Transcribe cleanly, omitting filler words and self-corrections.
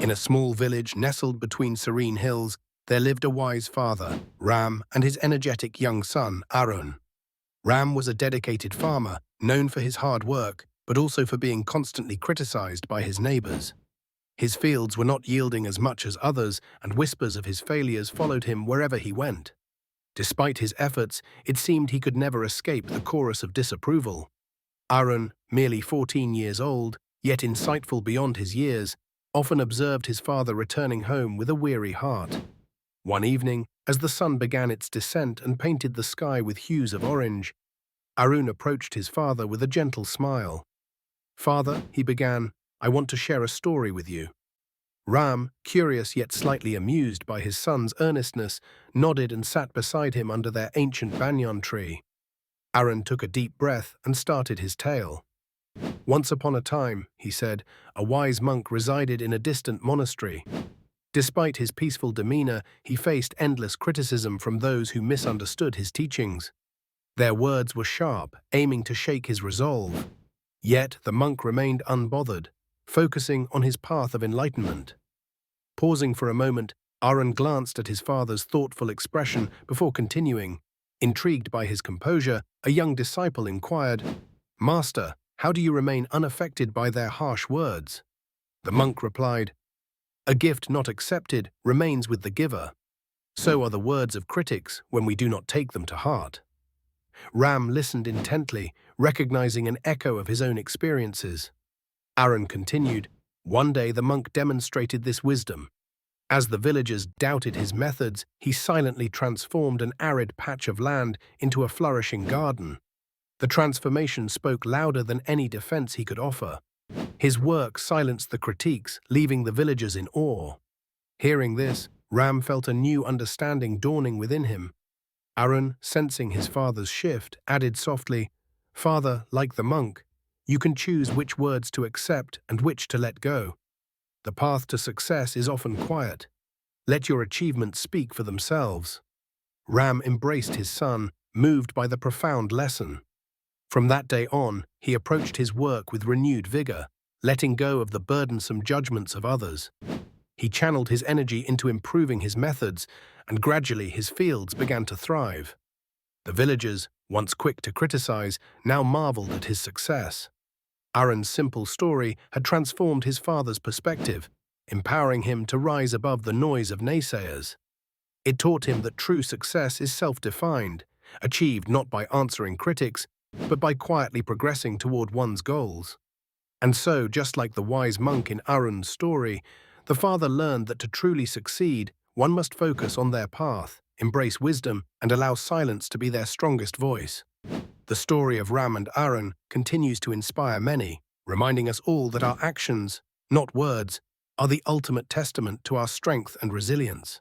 In a small village nestled between serene hills, there lived a wise father, Ram, and his energetic young son, Arun. Ram was a dedicated farmer, known for his hard work, but also for being constantly criticized by his neighbors. His fields were not yielding as much as others, and whispers of his failures followed him wherever he went. Despite his efforts, it seemed he could never escape the chorus of disapproval. Arun, merely 14 years old, yet insightful beyond his years, often observed his father returning home with a weary heart. One evening, as the sun began its descent and painted the sky with hues of orange, Arun approached his father with a gentle smile. "Father," he began, "I want to share a story with you." Ram, curious yet slightly amused by his son's earnestness, nodded and sat beside him under their ancient banyan tree. Arun took a deep breath and started his tale. "Once upon a time," he said, "a wise monk resided in a distant monastery. Despite his peaceful demeanor, he faced endless criticism from those who misunderstood his teachings. Their words were sharp, aiming to shake his resolve. Yet the monk remained unbothered, focusing on his path of enlightenment." Pausing for a moment, Arun glanced at his father's thoughtful expression before continuing. Intrigued by his composure, a young disciple inquired, "Master, how do you remain unaffected by their harsh words?" The monk replied, "A gift not accepted remains with the giver. So are the words of critics when we do not take them to heart." Ram listened intently, recognizing an echo of his own experiences. Arun continued, "One day the monk demonstrated this wisdom. As the villagers doubted his methods, he silently transformed an arid patch of land into a flourishing garden. The transformation spoke louder than any defense he could offer. His work silenced the critiques, leaving the villagers in awe." Hearing this, Ram felt a new understanding dawning within him. Arun, sensing his father's shift, added softly, "Father, like the monk, you can choose which words to accept and which to let go. The path to success is often quiet. Let your achievements speak for themselves." Ram embraced his son, moved by the profound lesson. From that day on, he approached his work with renewed vigor, letting go of the burdensome judgments of others. He channeled his energy into improving his methods, and gradually his fields began to thrive. The villagers, once quick to criticize, now marveled at his success. Arun's simple story had transformed his father's perspective, empowering him to rise above the noise of naysayers. It taught him that true success is self-defined, achieved not by answering critics, but by quietly progressing toward one's goals. And so, just like the wise monk in Arun's story, the father learned that to truly succeed, one must focus on their path, embrace wisdom, and allow silence to be their strongest voice. The story of Ram and Arun continues to inspire many, reminding us all that our actions, not words, are the ultimate testament to our strength and resilience.